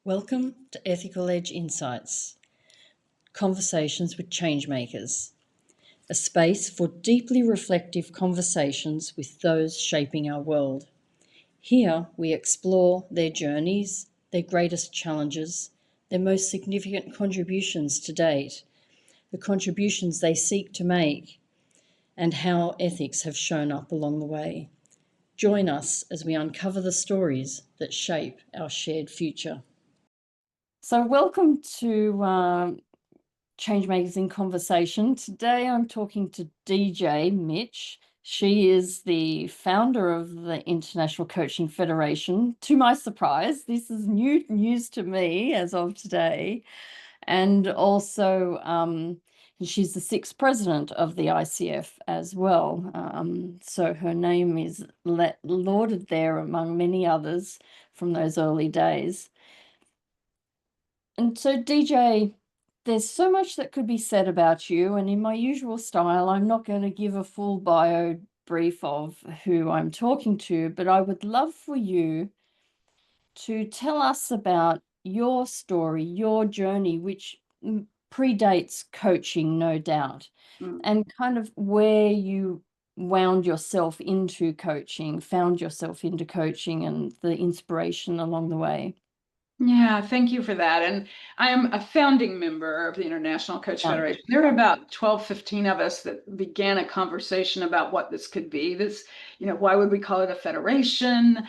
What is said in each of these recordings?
Welcome to Ethical Edge Insights, Conversations with ChangeMakers, a space for deeply reflective conversations with those shaping our world. Here we explore their journeys, their greatest challenges, their most significant contributions to date, the contributions they seek to make, and how ethics have shown up along the way. Join us as we uncover the stories that shape our shared future. So welcome to ChangeMakers in Conversation. Today I'm talking to DJ Mitsch. She is the founder of the International Coaching Federation. To my surprise, this is new news to me as of today. And also she's the sixth president of the ICF as well. So her name is lauded there among many others from those early days. And so, DJ, there's so much that could be said about you, and in my usual style, I'm not going to give a full bio brief of who I'm talking to, but I would love for you to tell us about your story, your journey, which predates coaching, no doubt, and kind of where you found yourself into coaching, and the inspiration along the way. Yeah, thank you for that. And I am a founding member of the International Coach Federation. There are about 12, 15 of us that began a conversation about what this could be. This, why would we call it a federation?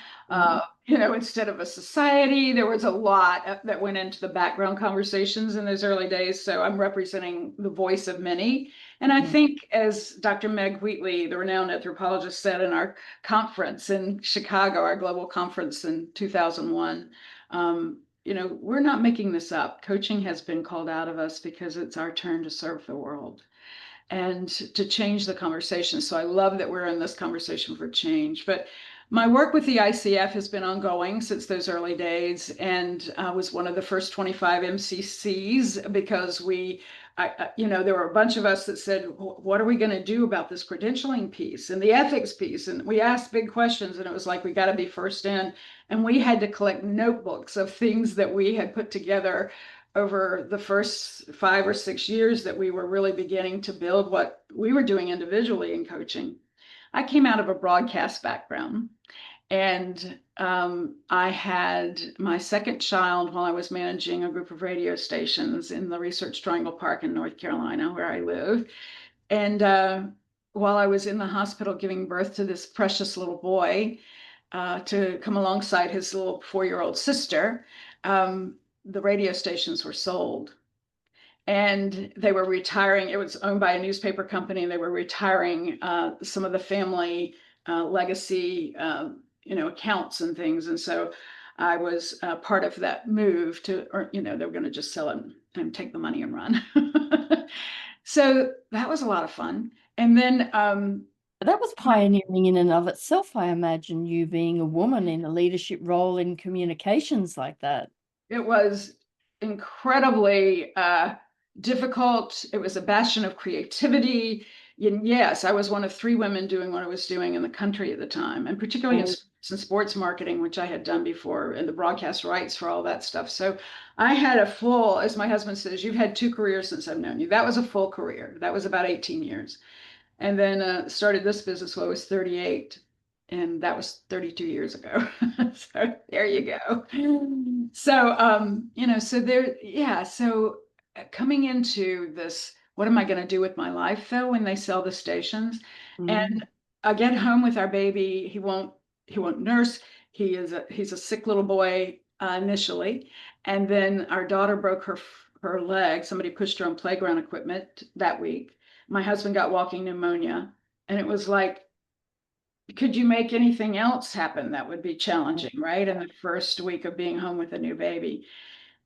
Instead of a society. There was a lot that went into the background conversations in those early days. So I'm representing the voice of many. And I think, as Dr. Meg Wheatley, the renowned anthropologist, said in our conference in Chicago, our global conference in 2001, we're not making this up. Coaching has been called out of us because it's our turn to serve the world and to change the conversation. So I love that we're in this conversation for change. But my work with the ICF has been ongoing since those early days, and I was one of the first 25 MCCs because there were a bunch of us that said, what are we going to do about this credentialing piece and the ethics piece? And we asked big questions, and it was like, we got to be first in. And we had to collect notebooks of things that we had put together over the first 5 or 6 years that we were really beginning to build what we were doing individually in coaching. I came out of a broadcast background, and I had my second child while I was managing a group of radio stations in the Research Triangle Park in North Carolina, where I live. And while I was in the hospital giving birth to this precious little boy, to come alongside his little 4-year-old sister, the radio stations were sold. And they were retiring. It was owned by a newspaper company, and they were retiring some of the family legacy, accounts and things. And so I was part of that move they were going to just sell it and take the money and run. So that was a lot of fun. And then that was pioneering in and of itself, I imagine, you being a woman in a leadership role in communications like that. It was incredibly difficult. It was a bastion of creativity. And yes, I was one of 3 women doing what I was doing in the country at the time, and particularly in sports marketing, which I had done before, and the broadcast rights for all that stuff. So I had a full, as my husband says, you've had 2 careers since I've known you. That was a full career. That was about 18 years. And then started this business when I was 38. And that was 32 years ago. So there you go. So, so coming into this, what am I going to do with my life though, when they sell the stations? And I get home with our baby. He won't nurse. He's a sick little boy initially. And then our daughter broke her leg. Somebody pushed her on playground equipment that week. My husband got walking pneumonia. And it was like, could you make anything else happen that would be challenging, right? In the first week of being home with a new baby.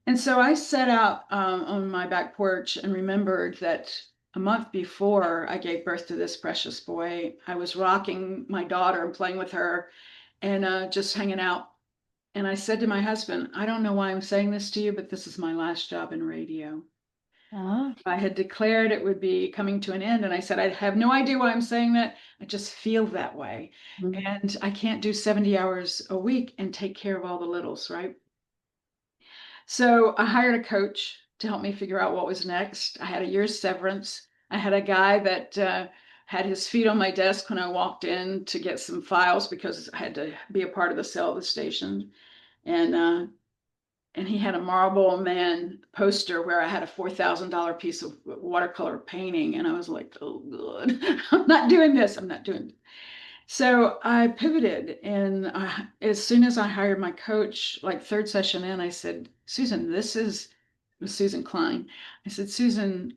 And so I set out on my back porch and remembered that a month before I gave birth to this precious boy, I was rocking my daughter and playing with her and just hanging out. And I said to my husband, I don't know why I'm saying this to you, but this is my last job in radio. I had declared it would be coming to an end. And I said, I have no idea why I'm saying that. I just feel that way. And I can't do 70 hours a week and take care of all the littles, right? So I hired a coach to help me figure out what was next. I had a year's severance. I had a guy that had his feet on my desk when I walked in to get some files because I had to be a part of the sale of the station. And he had a Marble Man poster where I had a $4,000 piece of watercolor painting. And I was like, oh, good. I'm not doing this. I'm not doing it. So I pivoted. And as soon as I hired my coach, like third session in, I said, Susan, this is Susan Klein. I said, Susan,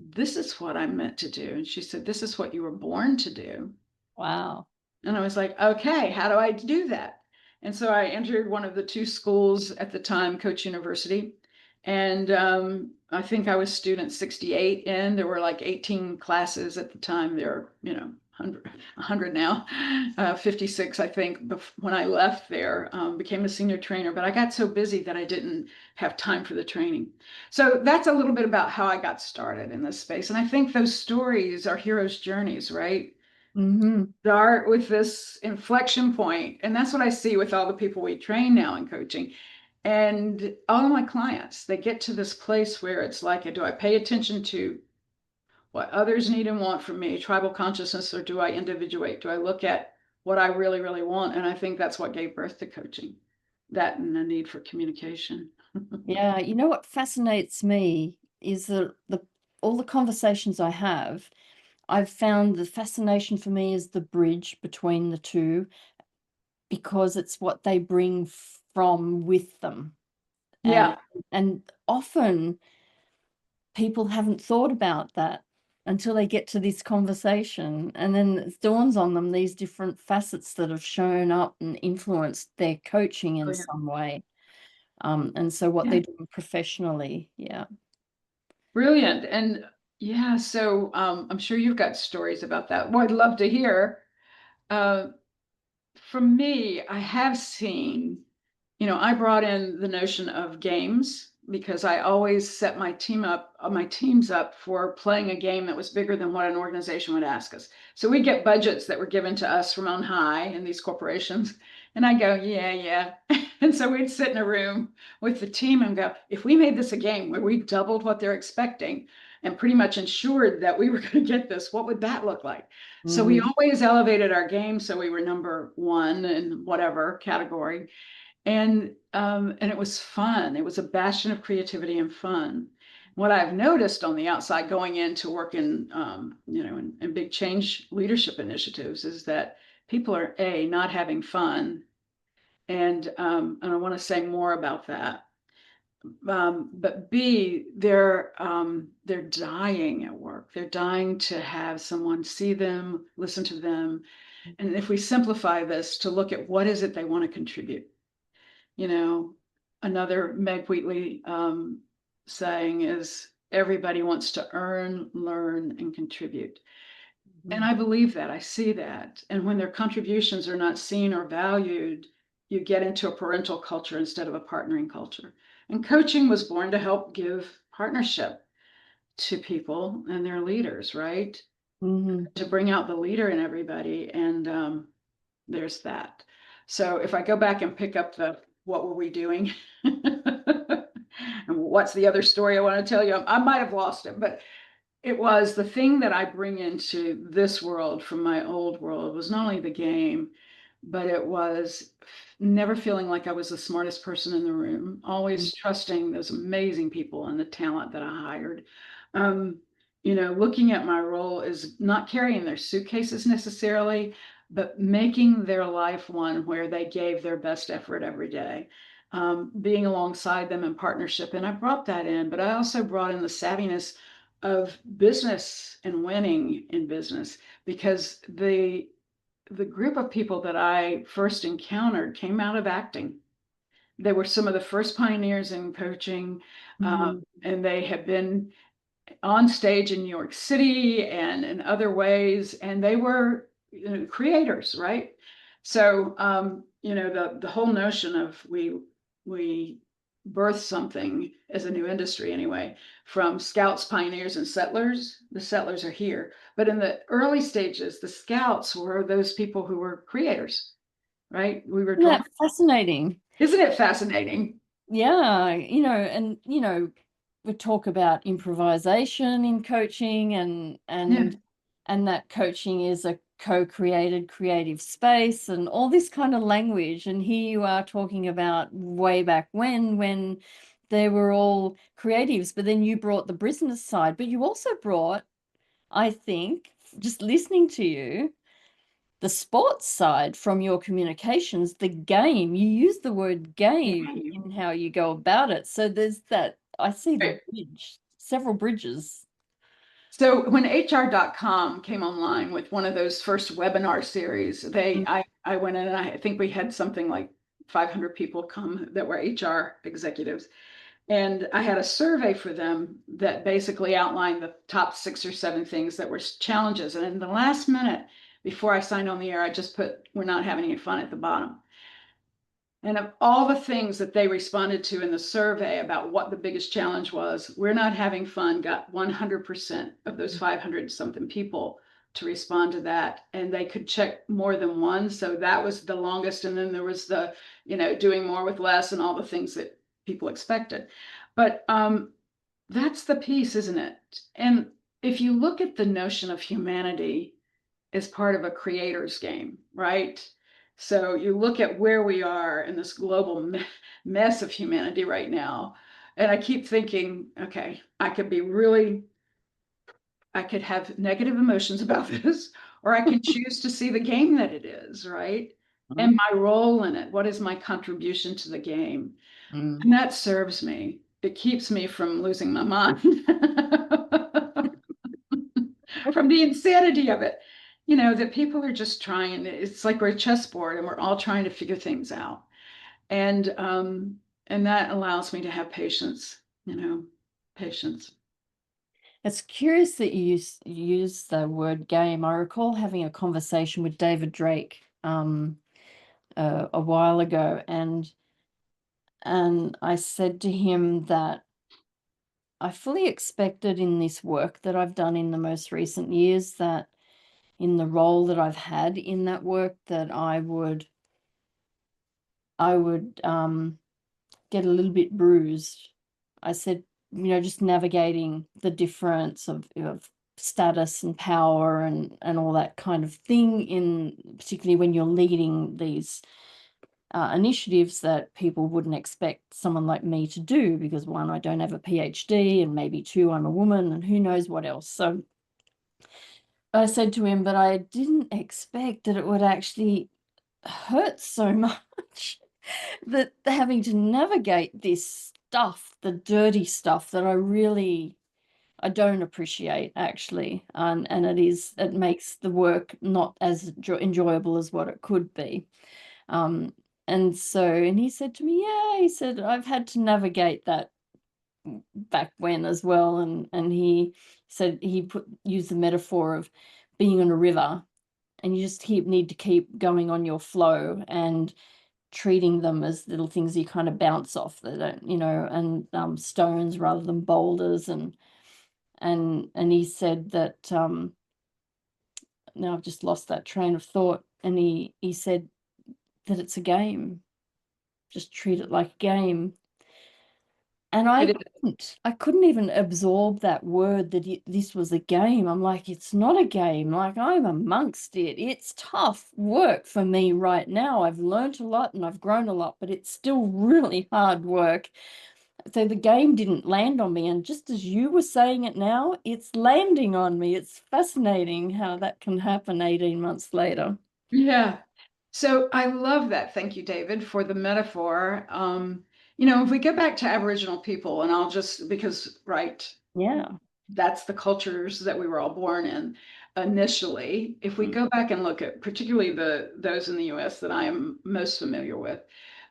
this is what I'm meant to do. And she said, this is what you were born to do. Wow. And I was like, okay, how do I do that? And so I entered one of the two schools at the time, Coach University. And I think I was student 68 in. There were like 18 classes at the time. There are, 100 now, 56, I think, when I left there, became a senior trainer. But I got so busy that I didn't have time for the training. So that's a little bit about how I got started in this space. And I think those stories are heroes' journeys, right? Mm-hmm. Start with this inflection point, and that's what I see with all the people we train now in coaching. And all of my clients, they get to this place where it's like, do I pay attention to what others need and want from me, tribal consciousness, or do I individuate? Do I look at what I really, really want? And I think that's what gave birth to coaching, that and the need for communication. Yeah, you know what fascinates me is the all the conversations I have, I've found the fascination for me is the bridge between the two, because it's what they bring from with them. And Yeah, and often people haven't thought about that until they get to this conversation, and then it dawns on them these different facets that have shown up and influenced their coaching in some way. And so what yeah, they're doing professionally. Yeah. brilliant. And yeah, so I'm sure you've got stories about that. Well, I'd love to hear. Uh, For me, I have seen, I brought in the notion of games because I always set my teams up for playing a game that was bigger than what an organization would ask us. So we get budgets that were given to us from on high in these corporations. And I go, yeah, yeah. And so we'd sit in a room with the team and go, if we made this a game where we doubled what they're expecting and pretty much ensured that we were going to get this, what would that look like? So we Mm-hmm. always elevated our game so we were number one in whatever category. And it was fun. It was a bastion of creativity and fun. What I've noticed on the outside going in to work in big change leadership initiatives is that people are not having fun. And I want to say more about that. But B, they're dying at work. They're dying to have someone see them, listen to them. And if we simplify this to look at what is it they want to contribute, you know, another Meg Wheatley saying is everybody wants to earn, learn, and contribute. And I believe that. I see that. And when their contributions are not seen or valued, you get into a parental culture instead of a partnering culture. And coaching was born to help give partnership to people and their leaders, right? Mm-hmm. To bring out the leader in everybody. And there's that. So if I go back and pick up the what were we doing? And what's the other story I want to tell you? I might have lost it, but it was the thing that I bring into this world from my old world was not only the game, but it was never feeling like I was the smartest person in the room, always trusting those amazing people and the talent that I hired. Um, looking at my role is not carrying their suitcases necessarily, but making their life one where they gave their best effort every day. Being alongside them in partnership. And I brought that in, but I also brought in the savviness of business and winning in business because the group of people that I first encountered came out of acting. They were some of the first pioneers in coaching, Mm-hmm. and they have been on stage in New York City and in other ways, and they were creators, right? So the whole notion of we birth something as a new industry anyway, from scouts, pioneers, and settlers. The settlers are here, but in the early stages, the scouts were those people who were creators, right? We were Isn't drawn. that fascinating? Isn't it fascinating? Yeah, we talk about improvisation in coaching, Yeah. and that coaching is a co-created creative space and all this kind of language. And here you are talking about way back when they were all creatives, but then you brought the business side, but you also brought, I think, just listening to you, the sports side from your communications, the game. You use the word game in how you go about it. So there's that, I see the Right. bridge, several bridges. So when HR.com came online with one of those first webinar series, I went in and I think we had something like 500 people come that were HR executives. And I had a survey for them that basically outlined the top 6 or 7 things that were challenges. And in the last minute before I signed on the air, I just put, we're not having any fun at the bottom. And of all the things that they responded to in the survey about what the biggest challenge was, we're not having fun got 100% of those 500 something people to respond to that. And they could check more than one. So that was the longest. And then there was the, doing more with less and all the things that people expected. But that's the piece, isn't it? And if you look at the notion of humanity is part of a creator's game, right? So you look at where we are in this global mess of humanity right now. And I keep thinking, okay, I could have negative emotions about this, or I can choose to see the game that it is, right? Mm, And my role in it. What is my contribution to the game? mm. And that serves me. It keeps me from losing my mind. From the insanity of it. That people are just trying, it's like we're a chessboard and we're all trying to figure things out. And that allows me to have patience, patience. It's curious that you use the word game. I recall having a conversation with David Drake a while ago, and I said to him that I fully expected in this work that I've done in the most recent years, that in the role that I've had in that work, that I would get a little bit bruised. I said, just navigating the difference of status and power and all that kind of thing, in particularly when you're leading these initiatives that people wouldn't expect someone like me to do, because one, I don't have a PhD, and maybe two, I'm a woman, and who knows what else. So I said to him, but I didn't expect that it would actually hurt so much, that having to navigate this stuff, the dirty stuff that I don't appreciate, actually, and it makes the work not as enjoyable as what it could be. Um, and he said to me, yeah, he said, I've had to navigate that back when as well. And he said he used the metaphor of being on a river, and you just need to keep going on your flow and treating them as little things you kind of bounce off, that don't, and stones rather than boulders. And he said that, now I've just lost that train of thought. And he said that it's a game. Just treat it like a game. And It is. I couldn't even absorb that word, that this was a game. I'm like, it's not a game. Like, I'm amongst it. It's tough work for me right now. I've learned a lot and I've grown a lot, but it's still really hard work. So the game didn't land on me. And just as you were saying it now, it's landing on me. It's fascinating how that can happen 18 months later. Yeah. So I love that. Thank you, David, for the metaphor. If we get back to Aboriginal people, and I'll just, because, right, Yeah. that's the cultures that we were all born in initially. If we go back and look at particularly those in the US that I am most familiar with,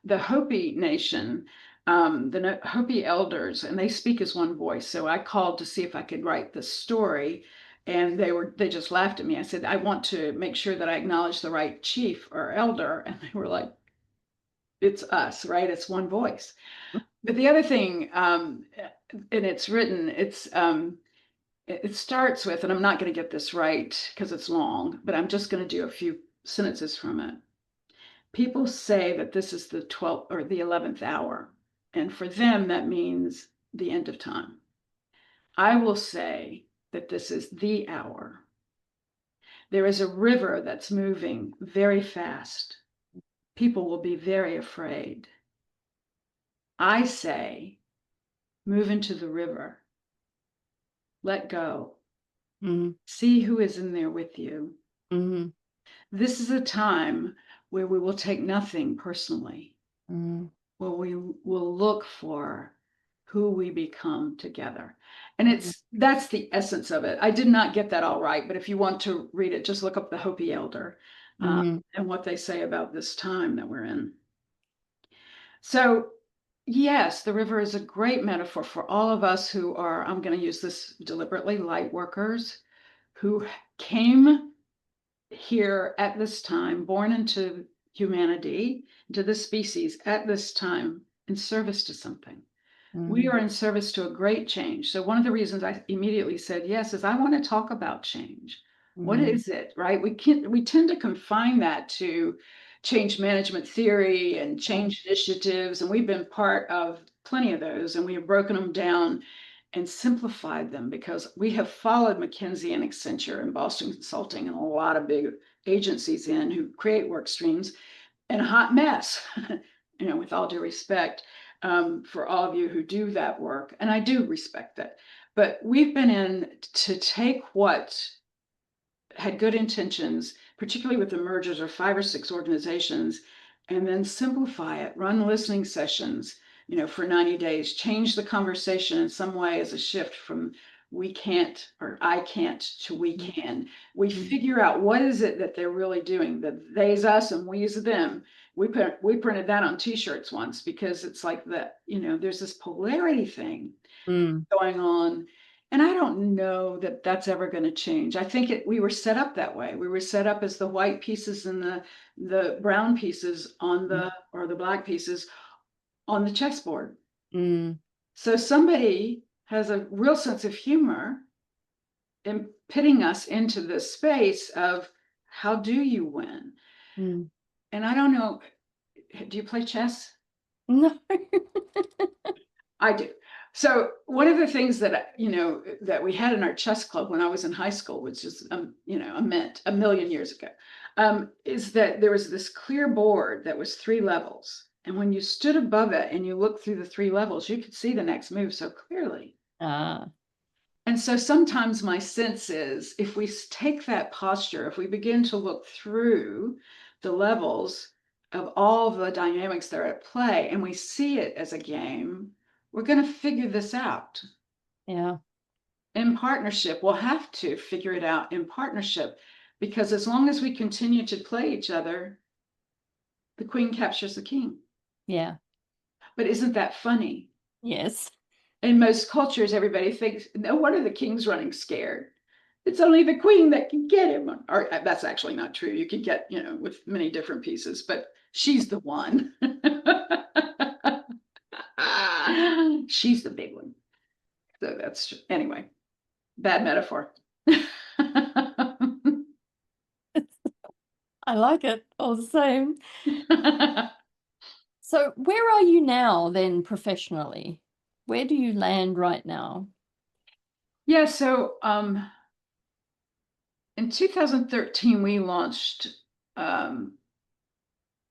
the Hopi Nation, the Hopi elders, and they speak as one voice. So I called to see if I could write this story, and they just laughed at me. I said, I want to make sure that I acknowledge the right chief or elder, and they were like, it's us, right? It's one voice. But the other thing, and it's written, it starts with, and I'm not going to get this right because it's long, but I'm just going to do a few sentences from it. People say that this is the 12th or the 11th hour. And for them, that means the end of time. I will say that this is the hour. There is a river that's moving very fast. People will be very afraid. I say, move into the river. Let go. See who is in there with you. This is a time where we will take nothing personally, where we will look for who we become together. And that's the essence of it. I did not get that all right, but if you want to read it, just look up the Hopi Elder and what they say about this time that we're in. So yes, the river is a great metaphor for all of us who are, I'm going to use this deliberately, light workers who came here at this time, born into humanity, into the species at this time in service to something. We are in service to a great change. So one of the reasons I immediately said yes is I want to talk about change. What is it, right? We tend to confine that to change management theory and change initiatives, and we've been part of plenty of those, and we have broken them down and simplified them because we have followed McKinsey and Accenture and Boston Consulting and a lot of big agencies in who create work streams and a hot mess, with all due respect for all of you who do that work. And I do respect that. But we've been in to take what had good intentions, particularly with the mergers of 5 or 6 organizations, and then simplify it, run listening sessions, for 90 days, change the conversation in some way as a shift from we can't or I can't to we can. We figure out what is it that they're really doing, the they's us and we's them. We printed that on t-shirts once because it's like that, there's this polarity thing going on. And I don't know that that's ever going to change. I think we were set up that way. We were set up as the white pieces and the brown pieces or the black pieces on the chessboard. So somebody has a real sense of humor in pitting us into this space of how do you win? And I don't know, do you play chess? No. I do. So one of the things that that we had in our chess club when I was in high school, which is a million years ago, is that there was this clear board that was 3 levels, and when you stood above it and you looked through the 3 levels, you could see the next move so clearly. And so sometimes my sense is if we take that posture, if we begin to look through the levels of all the dynamics that are at play, and we see it as a game, we're going to figure this out. Yeah. In partnership, we'll have to figure it out in partnership because as long as we continue to play each other, the queen captures the king. Yeah. But isn't that funny? Yes. In most cultures, everybody thinks, no wonder the king's running scared. It's only the queen that can get him. Or that's actually not true. You can get, with many different pieces, but she's the one. She's the big one. So that's anyway, bad metaphor. I like it all the same. So where are you now then professionally? Where do you land right now? Yeah, so in 2013, we launched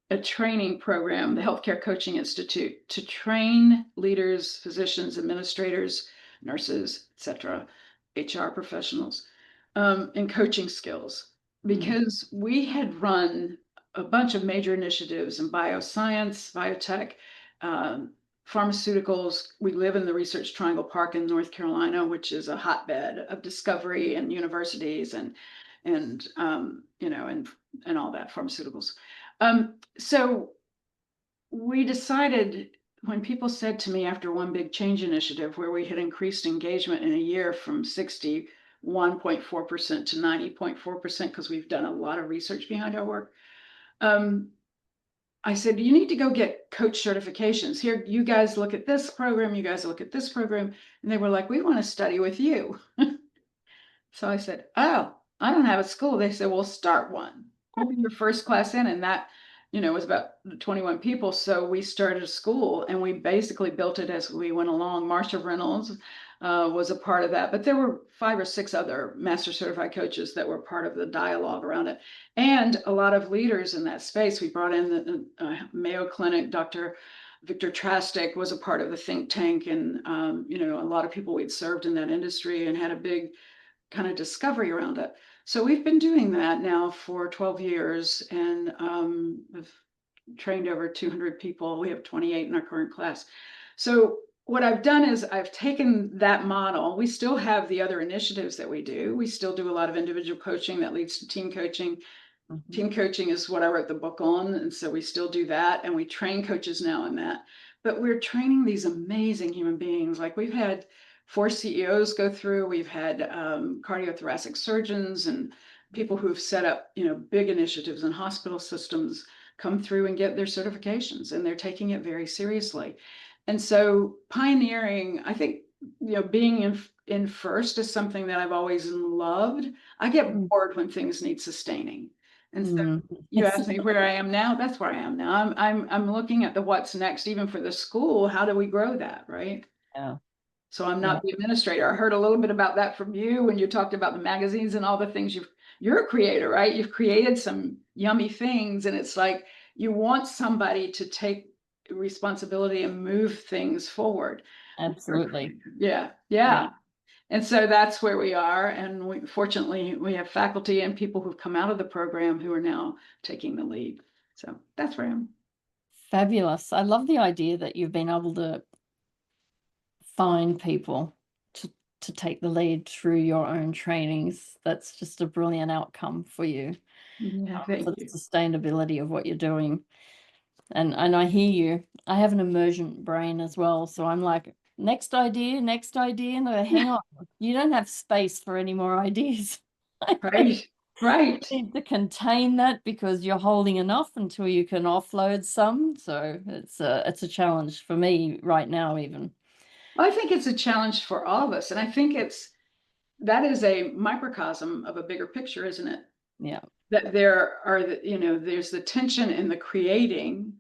a training program, the Healthcare Coaching Institute, to train leaders, physicians, administrators, nurses, etc., HR professionals in coaching skills. Because we had run a bunch of major initiatives in bioscience, biotech, pharmaceuticals. We live in the Research Triangle Park in North Carolina, which is a hotbed of discovery and universities and all that, pharmaceuticals. So we decided when people said to me after one big change initiative where we had increased engagement in a year from 61.4% to 90.4%, because we've done a lot of research behind our work, I said, you need to go get coach certifications. Here, you guys look at this program, you guys look at this program. And they were like, we want to study with you. So I said, oh, I don't have a school. They said, well, start one. We'll be your first class in. And that, it was about 21 people. So we started a school and we basically built it as we went along. Marsha Reynolds was a part of that, but there were 5 or 6 other master certified coaches that were part of the dialogue around it, and a lot of leaders in that space. We brought in the Mayo Clinic. Dr. Victor Trastic was a part of the think tank, and a lot of people we'd served in that industry and had a big kind of discovery around it. So we've been doing that now for 12 years, and have trained over 200 people. We have 28 in our current class. So what I've done is I've taken that model. We still have the other initiatives that we do. We still do a lot of individual coaching that leads to team coaching. Mhm. Team coaching is what I wrote the book on, and so we still do that, and we train coaches now in that. But we're training these amazing human beings. Like we've had 4 CEOs go through. We've had cardiothoracic surgeons and people who've set up, big initiatives in hospital systems come through and get their certifications, and they're taking it very seriously. And so pioneering, I think, being in first is something that I've always loved. I get bored when things need sustaining. And so you asked me where I am now, that's where I am now. I'm looking at the what's next, even for the school. How do we grow that, right? Yeah. So I'm Yeah. not the administrator. I heard a little bit about that from you when you talked about the magazines and all the things you're a creator, right? You've created some yummy things, and it's like you want somebody to take responsibility and move things forward. Absolutely. Yeah, Yeah. yeah. And so that's where we are. And fortunately, we have faculty and people who've come out of the program who are now taking the lead. So that's where I am. Fabulous. I love the idea that you've been able to find people to take the lead through your own trainings. That's just a brilliant outcome for you, Yeah, for thank the you. sustainability of what you're doing. And I hear you. I have an emergent brain as well, so I'm like, next idea, and I hang on. You don't have space for any more ideas. Right, right. Need to contain that because you're holding enough until you can offload some. So it's a challenge for me right now, even. Well, I think it's a challenge for all of us. And I think that is a microcosm of a bigger picture, isn't it? Yeah. That there's the tension in the creating,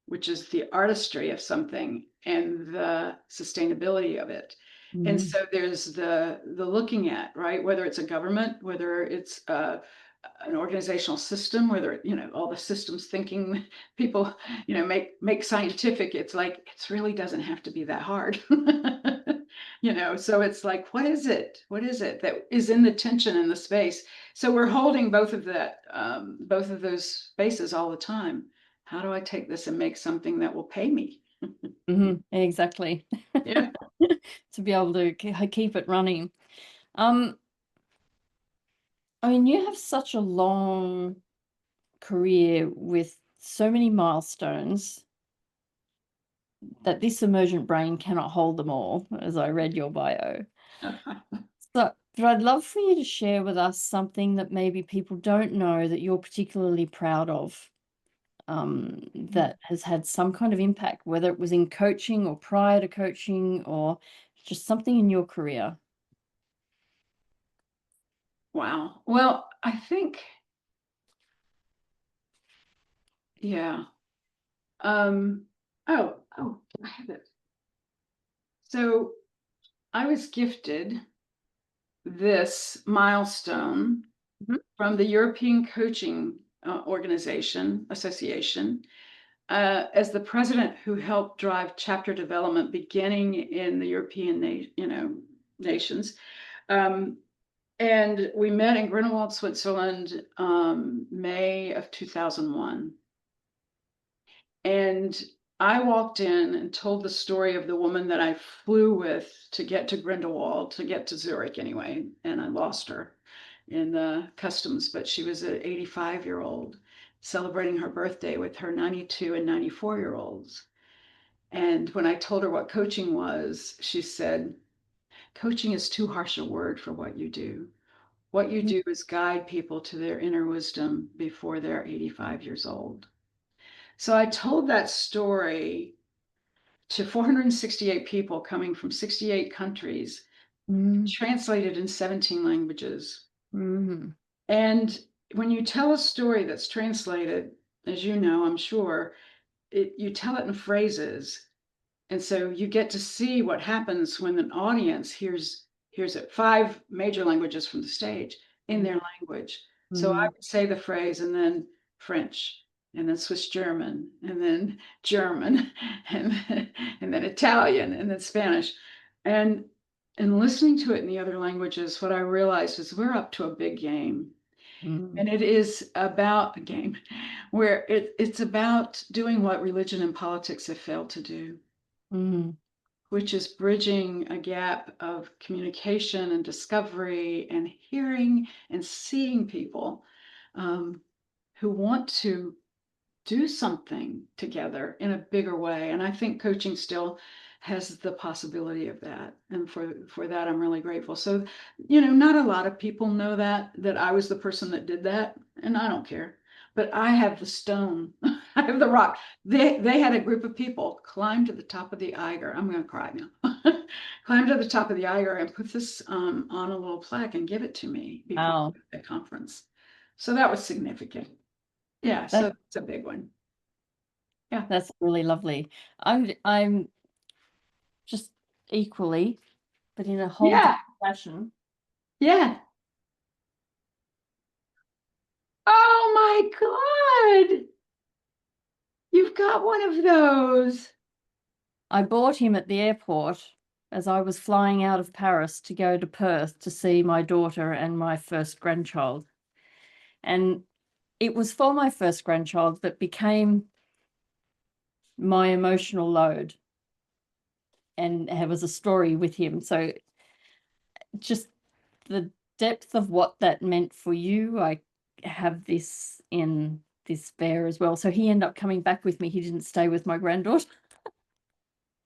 which is the artistry of something, and the sustainability of it. And Mhm. so there's the looking at, right, whether it's a government, whether it's an organizational system, whether all the systems thinking people make scientific. It's like it really doesn't have to be that hard. So it's like, what is it that is in the tension in the space? So we're holding both of those spaces all the time. How do I take this and make something that will pay me? Exactly. Yeah. To be able to keep it running. I mean, you have such a long career with so many milestones that this emergent brain cannot hold them all, as I read your bio. So, but I'd love for you to share with us something that maybe people don't know that you're particularly proud of, that has had some kind of impact, whether it was in coaching or prior to coaching or just something in your career. Wow. Well, I think, yeah. Oh, I have it. So I was gifted this milestone Mhm. from the European Coaching Association, as the president who helped drive chapter development beginning in the European nations. Um, and we met in Grindelwald, Switzerland, May of 2001. And I walked in and told the story of the woman that I flew with to get to Grindelwald, to get to Zurich anyway, and I lost her in the customs, but she was an 85-year-old celebrating her birthday with her 92 and 94-year-olds. And when I told her what coaching was, she said, coaching is too harsh a word for what you do. What you do is guide people to their inner wisdom before they're 85 years old. So I told that story to 468 people coming from 68 countries, Mm. translated in 17 languages. Mhm. And when you tell a story that's translated, as you know, I'm sure, you tell it in phrases. And so you get to see what happens when an audience hears it. 5 major languages from the stage in their language. So I would say the phrase and then French and then Swiss German and then German and then Italian and then Spanish. And listening to it in the other languages, what I realized is we're up to a big game. And it is about a game where it's about doing what religion and politics have failed to do, which is bridging a gap of communication and discovery and hearing and seeing people who want to do something together in a bigger way. And I think coaching still has the possibility of that. And for that, I'm really grateful. So, not a lot of people know that I was the person that did that, and I don't care. But I have the stone. I have the rock. They had a group of people climb to the top of the Eiger. I'm going to cry now. Climb to the top of the Eiger and put this on a little plaque and give it to me before the conference. So that was significant. Yeah, so it's a big one. Yeah. That's really lovely. I'm just equally, but in a whole different fashion. Yeah. Oh my God. You've got one of those. I bought him at the airport as I was flying out of Paris to go to Perth to see my daughter and my first grandchild. And it was for my first grandchild that became my emotional load. And there was a story with him. So just the depth of what that meant for you, I have this in this bear as well. So he ended up coming back with me. He didn't stay with my granddaughter.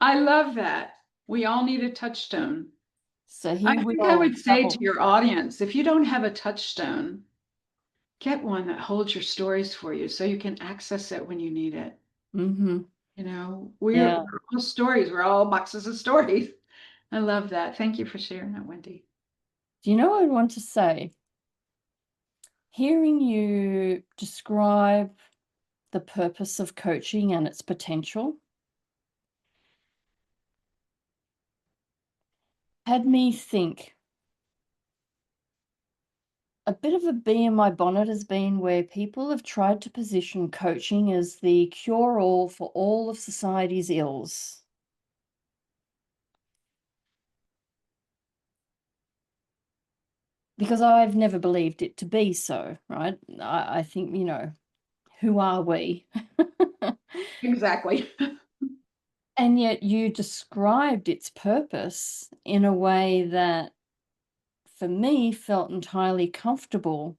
I love that. We all need a touchstone. So I think I would say to your audience, if you don't have a touchstone, get one that holds your stories for you so you can access it when you need it. We're all stories. We're all boxes of stories. I love that. Thank you for sharing that, Wendy. Do you know what I want to say? Hearing you describe the purpose of coaching and its potential had me think. A bit of a bee in my bonnet has been where people have tried to position coaching as the cure-all for all of society's ills. Because I've never believed it to be so, right? I think, who are we? Exactly. And yet you described its purpose in a way that, for me, felt entirely comfortable.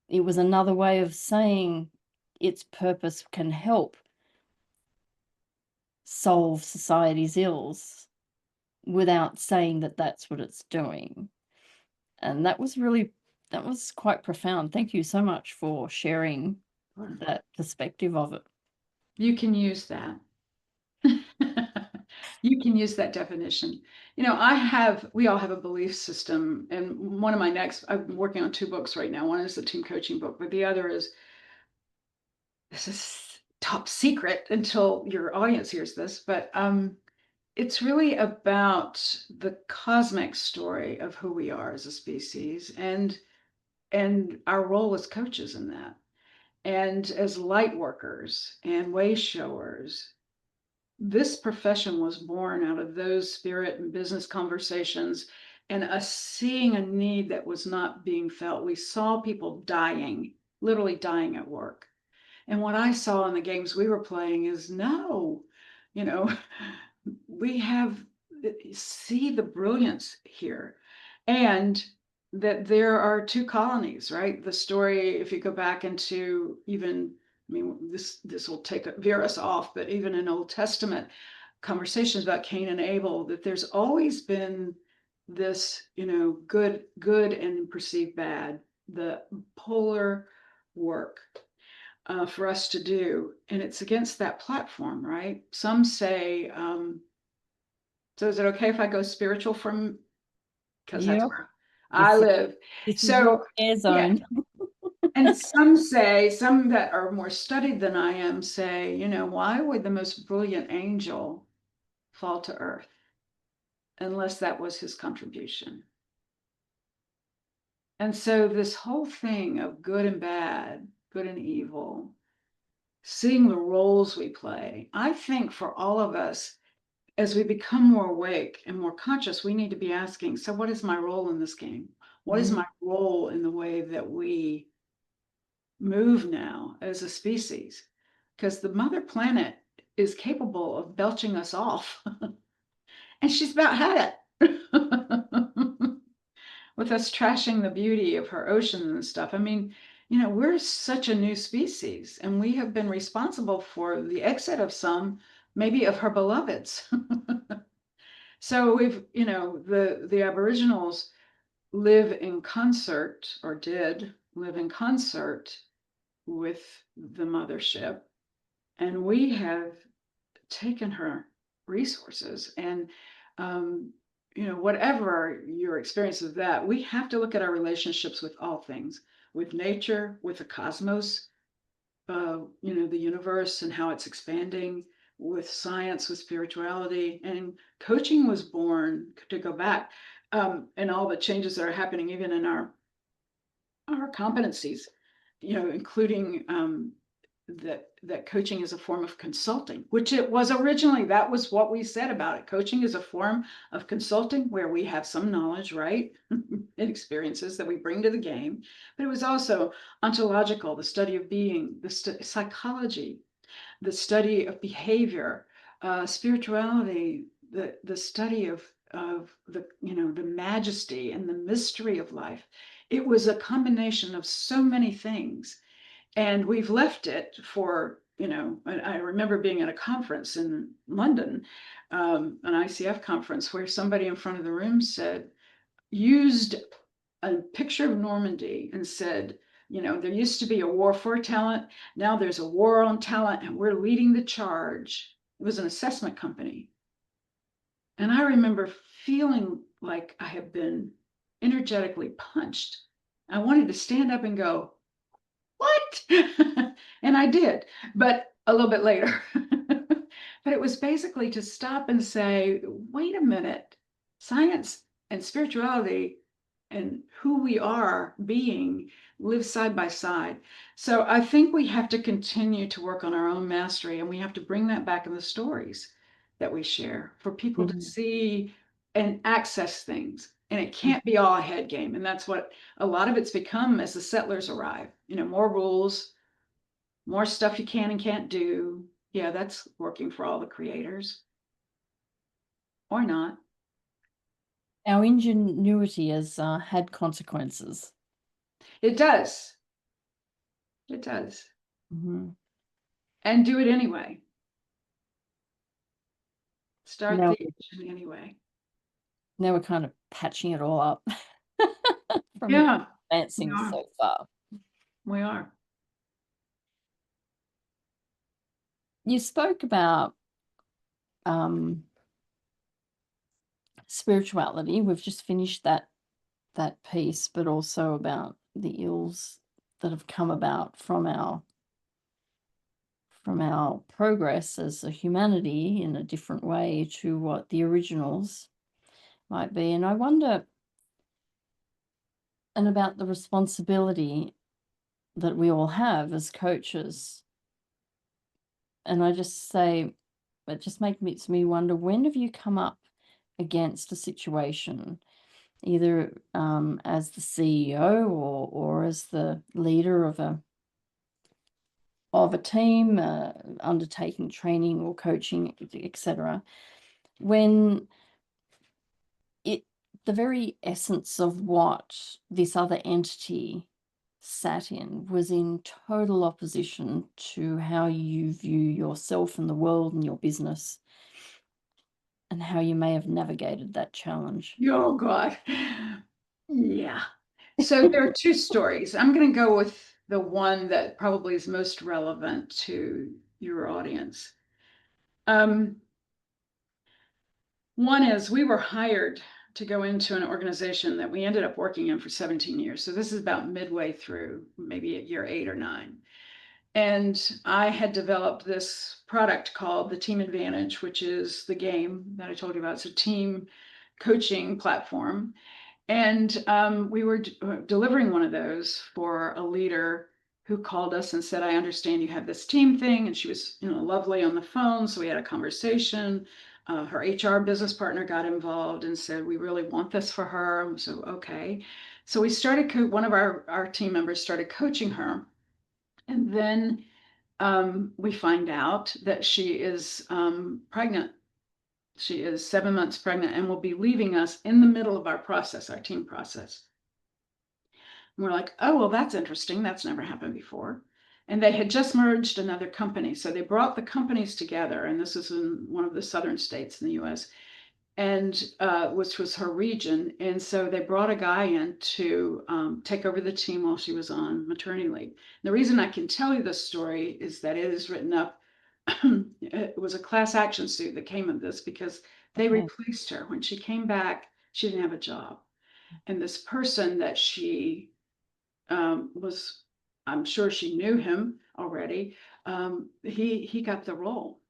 It was another way of saying its purpose can help solve society's ills without saying that that's what it's doing. And that was quite profound. Thank you so much for sharing that perspective of it. You can use that. You can use that definition. We all have a belief system. And I'm working on 2 books right now. One is the team coaching book, but the other is, this is top secret until your audience hears this, but it's really about the cosmic story of who we are as a species and our role as coaches in that. And as light workers and way showers, this profession was born out of those spirit and business conversations and us seeing a need that was not being felt. We saw people dying, literally dying at work. And what I saw in the games we were playing is no, we see the brilliance here. And that there are 2 colonies, right? The story, if you go back into even, this will veer us off, but even in Old Testament conversations about Cain and Abel, that there's always been this, good and perceived bad, the polar work for us to do. And it's against that platform, right? Some say, so is it okay if I go spiritual because that's where I live? This is your air zone. And some that are more studied than I am say, why would the most brilliant angel fall to earth unless that was his contribution? And so this whole thing of good and bad, good and evil, seeing the roles we play, I think for all of us, as we become more awake and more conscious, we need to be asking, so what is my role in this game? What is my role in the way that we move now as a species? Because the mother planet is capable of belching us off, and she's about had it. With us trashing the beauty of her oceans and stuff. I mean, we're such a new species, and we have been responsible for the exit of some, maybe of her beloveds. So we've, the Aboriginals live in concert, or did live in concert with the mothership, and we have taken her resources. And whatever your experience of that, we have to look at our relationships with all things, with nature, with the cosmos, the universe and how it's expanding, with science, with spirituality. And coaching was born to go back, and all the changes that are happening, even in our competencies, including that coaching is a form of consulting, which it was originally. That was what we said about it. Coaching is a form of consulting where we have some knowledge, right? And experiences that we bring to the game. But it was also ontological, the study of being, the psychology, the study of behavior, spirituality, the study of the majesty and the mystery of life. It was a combination of so many things. And we've left it for, I remember being at a conference in London, an ICF conference, where somebody in front of the room used a picture of Normandy and said, there used to be a war for talent. Now there's a war on talent, and we're leading the charge. It was an assessment company. And I remember feeling like I had been energetically punched. I wanted to stand up and go, what? And I did, but a little bit later. But it was basically to stop and say, wait a minute, science and spirituality and who we are being live side by side. So I think we have to continue to work on our own mastery, and we have to bring that back in the stories that we share for people to see and access things. And it can't be all a head game. And that's what a lot of it's become as the settlers arrive. More rules, more stuff you can and can't do. Yeah, that's working for all the creators. Or not. Our ingenuity has had consequences. It does. It does. And do it anyway. Start the action anyway. Now we're kind of patching it all up. From advancing so far. We are. You spoke about spirituality. We've just finished that piece, but also about the ills that have come about from our progress as a humanity in a different way to what the originals might be. And I wonder, and about the responsibility that we all have as coaches. And I just say, it just makes me wonder, when have you come up against a situation, either as the CEO or as the leader of a team, undertaking training or coaching, etc., when the very essence of what this other entity sat in was in total opposition to how you view yourself and the world and your business, and how you may have navigated that challenge? Oh, God. Yeah. So there are two stories. I'm going to go with the one that probably is most relevant to your audience. One is, we were hired to go into an organization that we ended up working in for 17 years. So this is about midway through, maybe at year 8 or 9. And I had developed this product called the Team Advantage, which is the game that I told you about. It's a team coaching platform. And we were delivering one of those for a leader who called us and said, I understand you have this team thing. And she was, lovely on the phone. So we had a conversation. Her HR business partner got involved and said, we really want this for her. So, okay. So we started, one of our team members started coaching her. And then we find out that she is pregnant. She is 7 months pregnant and will be leaving us in the middle of our process, our team process. And we're like, oh, well, that's interesting. That's never happened before. And they had just merged another company. So they brought the companies together. And this is in one of the southern states in the US, and which was her region. And so they brought a guy in to take over the team while she was on maternity leave. The reason I can tell you this story is that it is written up. It was a class action suit that came of this because they replaced her. When she came back, she didn't have a job. And this person that she was, I'm sure she knew him already, he got the role.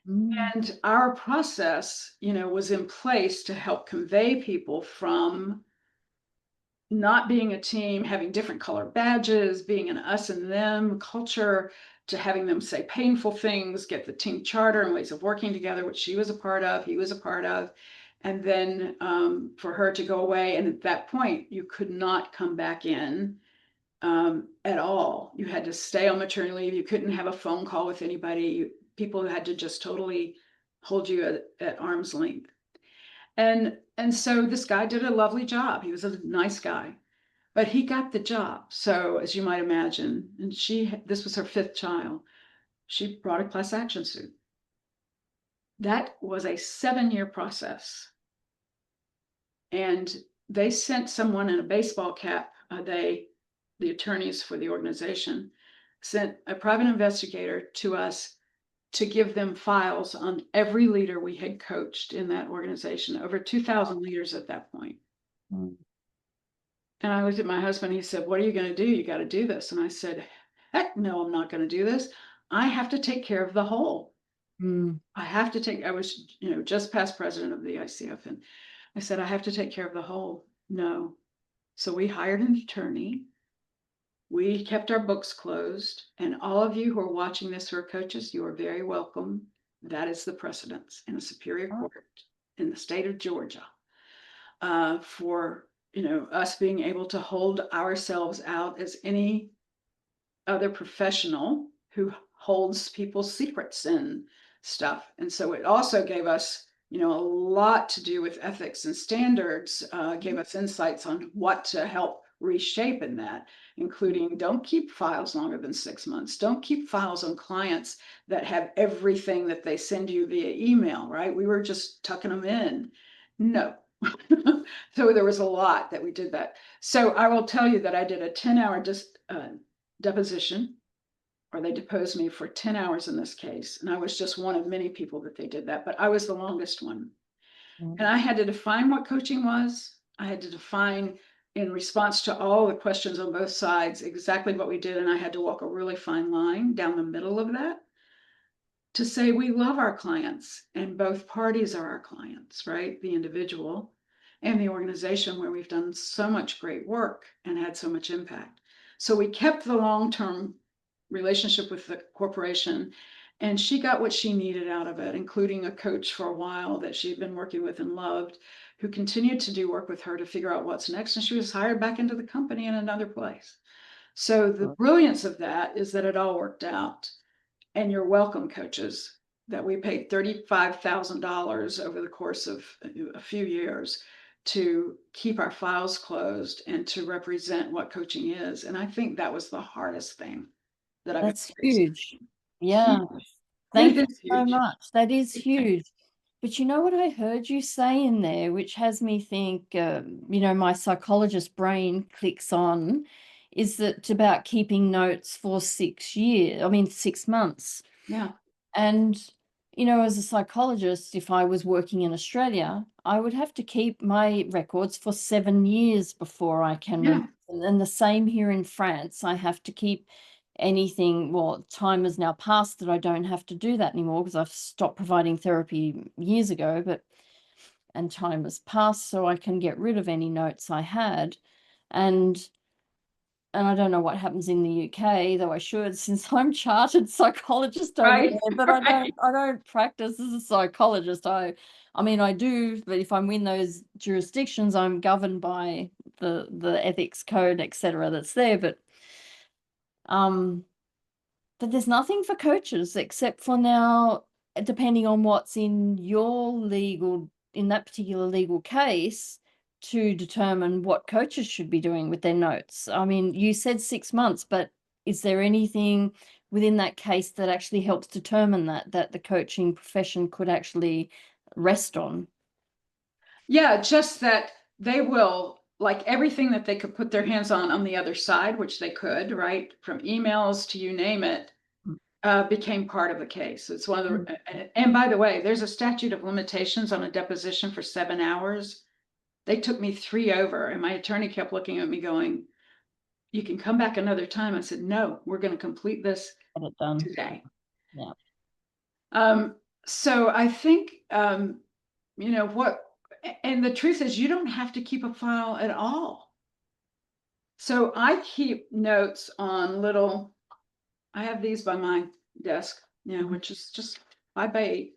And our process, was in place to help convey people from not being a team, having different color badges, being an us and them culture, to having them say painful things, get the team charter and ways of working together, which she was a part of, he was a part of. And then for her to go away. And at that point, you could not come back in at all. You had to stay on maternity leave. You couldn't have a phone call with anybody. People had to just totally hold you at arm's length. And so this guy did a lovely job. He was a nice guy, but he got the job. So as you might imagine, and this was her 5th child, she brought a class action suit. That was a 7-year process. And they sent someone in a baseball cap. The attorneys for the organization sent a private investigator to us to give them files on every leader we had coached in that organization, over 2,000 leaders at that point. And I looked at my husband, he said, what are you going to do? You got to do this. And I said, heck no, I'm not going to do this. I have to take care of the whole. I was, just past president of the ICF. And I said, I have to take care of the whole. No. So we hired an attorney. We kept our books closed, and all of you who are watching this who are coaches, you are very welcome. That is the precedence in a superior court in the state of Georgia for us being able to hold ourselves out as any other professional who holds people's secrets and stuff. And so it also gave us a lot to do with ethics and standards, gave us insights on what to help reshape in that, including don't keep files longer than 6 months. Don't keep files on clients that have everything that they send you via email, right? We were just tucking them in. No. So there was a lot that we did that. So I will tell you that I did a 10-hour deposition, or they deposed me for 10 hours in this case. And I was just one of many people that they did that, but I was the longest one. And I had to define what coaching was. I had to define, in response to all the questions on both sides, exactly what we did. And I had to walk a really fine line down the middle of that to say we love our clients, and both parties are our clients, right? The individual and the organization, where we've done so much great work and had so much impact. So we kept the long-term relationship with the corporation, and she got what she needed out of it, including a coach for a while that she'd been working with and loved, who continued to do work with her to figure out what's next. And she was hired back into the company in another place. So the brilliance of that is that it all worked out. And you're welcome, coaches, that we paid $35,000 over the course of a few years to keep our files closed and to represent what coaching is. And I think that was the hardest thing that I've That's huge. Yeah. Huge. Thank you so much. That is huge. But you know what I heard you say in there, which has me think, my psychologist brain clicks on, is that it's about keeping notes for 6 months. Yeah. And as a psychologist, if I was working in Australia, I would have to keep my records for 7 years before I can Yeah. and the same here in France. I have to keep anything, well, time has now passed that I don't have to do that anymore because I've stopped providing therapy years ago, and time has passed, so I can get rid of any notes I had. And I don't know what happens in the UK, though I should, since I'm chartered psychologist over Right. there, but Right. I don't practice as a psychologist. I mean, I do, but if I'm in those jurisdictions, I'm governed by the ethics code, etc., that's there. Um, but there's nothing for coaches except for now, depending on what's in in that particular legal case, to determine what coaches should be doing with their notes. I mean, you said 6 months, but is there anything within that case that actually helps determine that the coaching profession could actually rest on? Yeah, just that they will, like everything that they could put their hands on the other side, which they could, right? From emails to you name it, became part of the case. It's one of Mm. the, and by the way, there's a statute of limitations on a deposition for 7 hours. They took me 3 over, and my attorney kept looking at me going, "You can come back another time." I said, "No, we're going to complete this Get it done. today." Yeah. Um, so I think, what, and the truth is, you don't have to keep a file at all. So I keep notes on little, I have these by my desk, Mhm. which is just 5 by 8.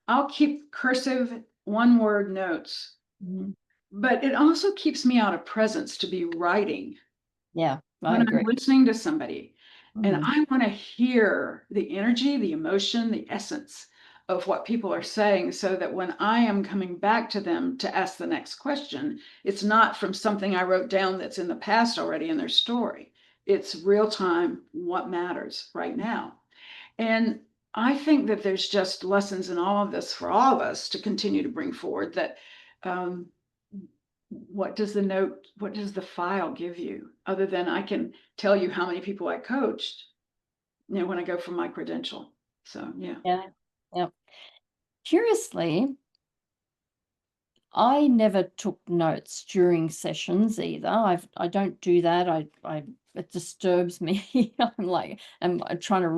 I'll keep cursive 1 word notes, Mhm. but it also keeps me out of presence to be writing Yeah, I when I'm agree. listening to somebody. And Mm. I want to hear the energy, the emotion, the essence of what people are saying so that when I am coming back to them to ask the next question, it's not from something I wrote down that's in the past already in their story. It's real time, what matters right now. And I think that there's just lessons in all of this for all of us to continue to bring forward that um, what does the file give you other than I can tell you how many people I coached, when I go for my credential. So, yeah. Yeah. Yeah. Curiously, I never took notes during sessions either. I don't do that. I It disturbs me. I'm like, I'm trying to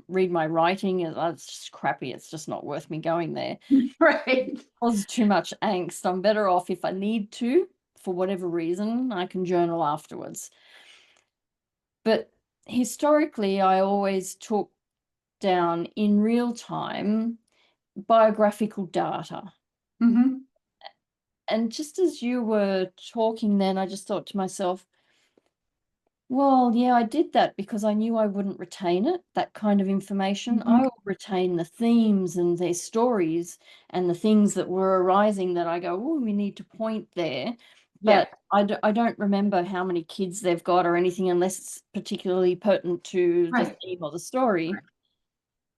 read my writing, and it's just crappy. It's just not worth me going there. Right. Causes too much angst. I'm better off if I need to, for whatever reason, I can journal afterwards. But historically, I always took down in real time biographical data. Hmm. And just as you were talking then, I just thought to myself, well, yeah, I did that because I knew I wouldn't retain it, that kind of information. Hmm. I will retain the themes and their stories and the things that were arising that I go, oh, we need to point there. Yeah. But I don't remember how many kids they've got or anything unless it's particularly pertinent to the Right. theme or the story. Right.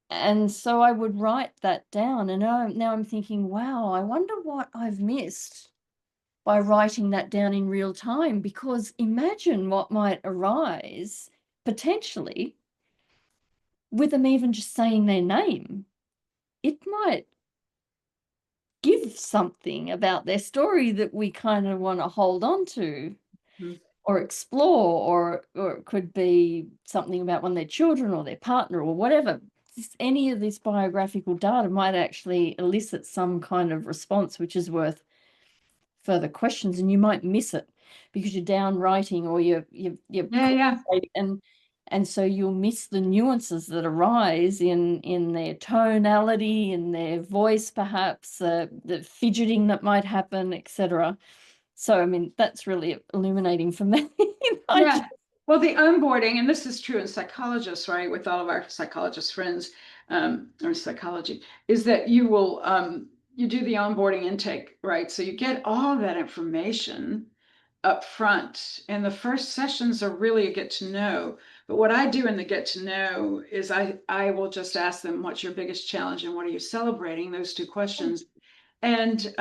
And so I would write that down. And now I'm thinking, wow, I wonder what I've missed by writing that down in real time, because imagine what might arise potentially with them even just saying their name. It might give something about their story that we kind of want to hold on to Mhm. or explore, or it could be something about one of their children or their partner or whatever. Any of this biographical data might actually elicit some kind of response which is worth further questions, and you might miss it because you're down writing or you're Yeah. Yeah. concentrating, and so you'll miss the nuances that arise in their tonality, in their voice, perhaps the fidgeting that might happen, etc. So I mean that's really illuminating for me. I just, Yeah. Well, the onboarding, and this is true in psychologists, right, with all of our psychologist friends, or psychology, is that you do the onboarding intake, right? So you get all of that information up front, and the first sessions are really a get to know. But what I do in the get to know is I will just ask them, what's your biggest challenge and what are you celebrating? Those two questions. And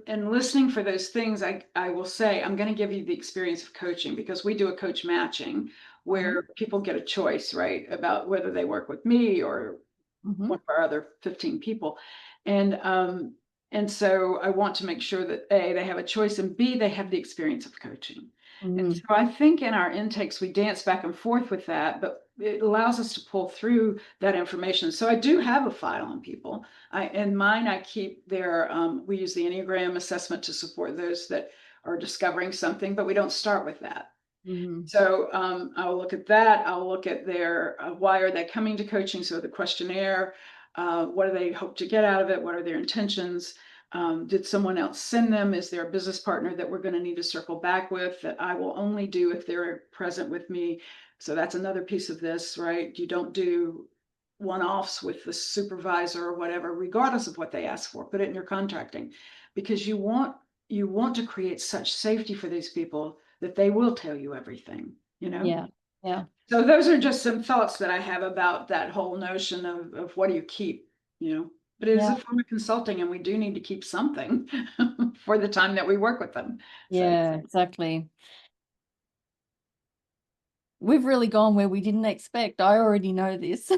listening for those things, I will say, I'm going to give you the experience of coaching because we do a coach matching Mhm. where people get a choice, right, about whether they work with me or one of our other 15 people. And so I want to make sure that A, they have a choice, and B, they have the experience of coaching. And so I think in our intakes, we dance back and forth with that, but it allows us to pull through that information. So I do have a file on people. In mine, I keep their, we use the Enneagram assessment to support those that are discovering something, but we don't start with that. So I'll look at that. I'll look at their, why are they coming to coaching? So the questionnaire, what do they hope to get out of it? What are their intentions? Did someone else send them? Is there a business partner that we're going to need to circle back with that I will only do if they're present with me? So that's another piece of this, right? You don't do one-offs with the supervisor or whatever, regardless of what they ask for. Put it in your contracting, because you want to create such safety for these people that they will tell you everything, you know? Yeah. Yeah. So those are just some thoughts that I have about that whole notion of what do you keep, you know? But it is a form of consulting, and we do need to keep something for the time that we work with them. Yeah, exactly. We've really gone where we didn't expect. I already know this.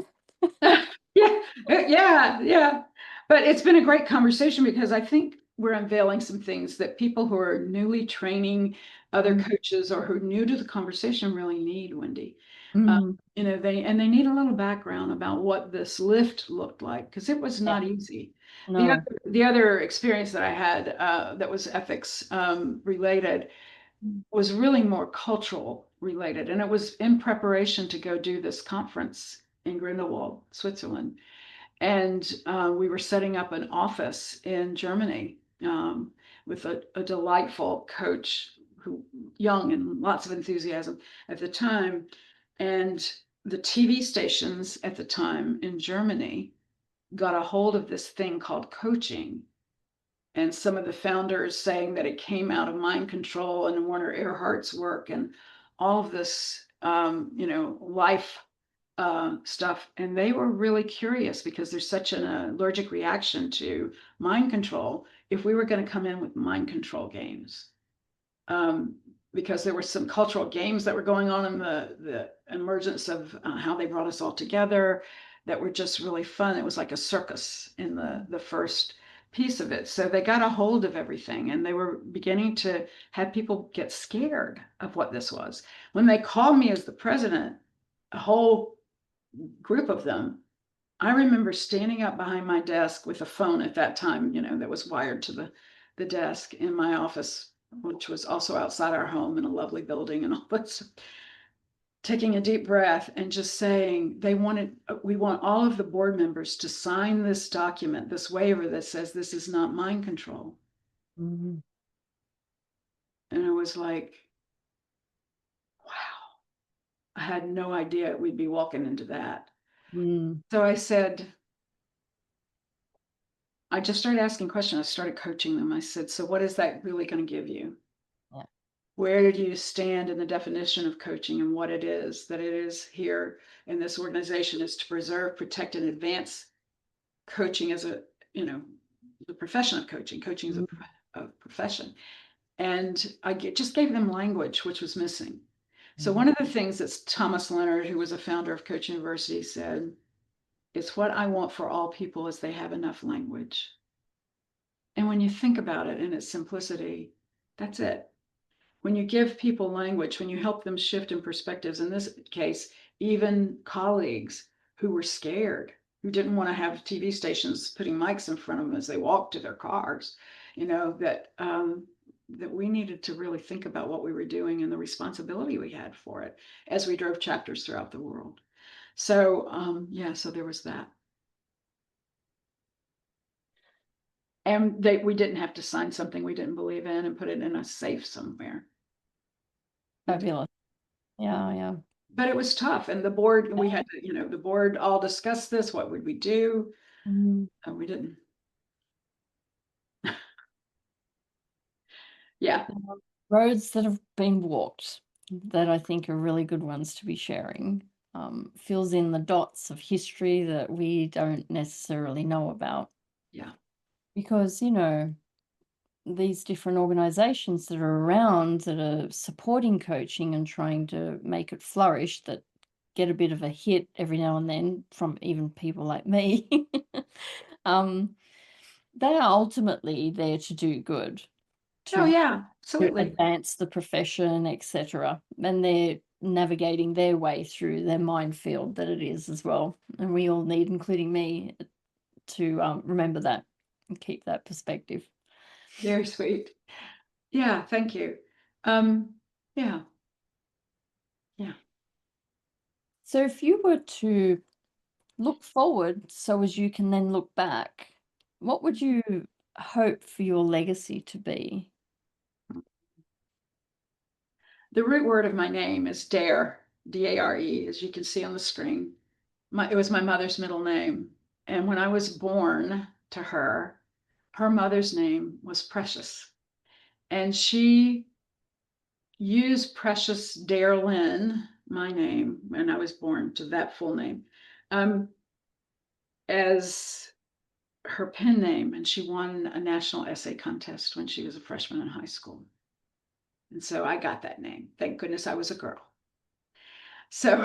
Yeah. But it's been a great conversation, because I think we're unveiling some things that people who are newly training other coaches or who are new to the conversation really need, Wendy. You know, they need a little background about what this lift looked like, because it was not easy. No. The other experience that I had that was ethics related was really more cultural related, and it was in preparation to go do this conference in Grindelwald, Switzerland. And we were setting up an office in Germany with a delightful coach, who young and lots of enthusiasm at the time. And the TV stations at the time in Germany got a hold of this thing called coaching. And some of the founders saying that it came out of mind control and Werner Erhardt's work and all of this, you know, life stuff. And they were really curious, because there's such an allergic reaction to mind control, if we were going to come in with mind control games. Because there were some cultural games that were going on in the emergence of how they brought us all together that were just really fun. It was like a circus in the first piece of it. So they got a hold of everything, and they were beginning to have people get scared of what this was. When they called me as the president, a whole group of them, I remember standing up behind my desk with a phone at that time, you know, that was wired to the desk in my office, which was also outside our home in a lovely building and all that stuff, taking a deep breath and just saying we want all of the board members to sign this document, this waiver that says this is not mind control. And it was like, wow, I had no idea we'd be walking into that. So I said, I just started asking questions. I started coaching them. I said, so what is that really going to give you? Yeah. Where do you stand in the definition of coaching, and what it is that it is here in this organization is to preserve, protect, and advance coaching as a, you know, the profession of coaching. Coaching is a profession. And I just gave them language, which was missing. So one of the things that Thomas Leonard, who was a founder of Coach University, said, it's what I want for all people is they have enough language. And when you think about it in its simplicity, that's it. When you give people language, when you help them shift in perspectives, in this case, even colleagues who were scared, who didn't want to have TV stations putting mics in front of them as they walked to their cars, you know, that we needed to really think about what we were doing and the responsibility we had for it as we drove chapters throughout the world. So, so there was that. And we didn't have to sign something we didn't believe in and put it in a safe somewhere. Fabulous. Yeah. But it was tough. And the board, we had to, you know, the board all discussed this. What would we do? We didn't. Yeah. Roads that have been walked that I think are really good ones to be sharing. Fills in the dots of history that we don't necessarily know about. Yeah. Because, you know, these different organizations that are around that are supporting coaching and trying to make it flourish, that get a bit of a hit every now and then from even people like me, they are ultimately there to do good, Oh to yeah, absolutely. advance the profession, etc. And they're navigating their way through their minefield that it is as well. And we all need, including me, to remember that and keep that perspective. Very sweet. Yeah, thank you. Yeah. Yeah. So if you were to look forward so as you can then look back, what would you hope for your legacy to be? The root word of my name is Dare, D-A-R-E, as you can see on the screen. It was my mother's middle name. And when I was born to her, her mother's name was Precious. And she used Precious Darelyn, my name, when I was born to that full name, as her pen name. And she won a national essay contest when she was a freshman in high school. And so I got that name. Thank goodness I was a girl. So,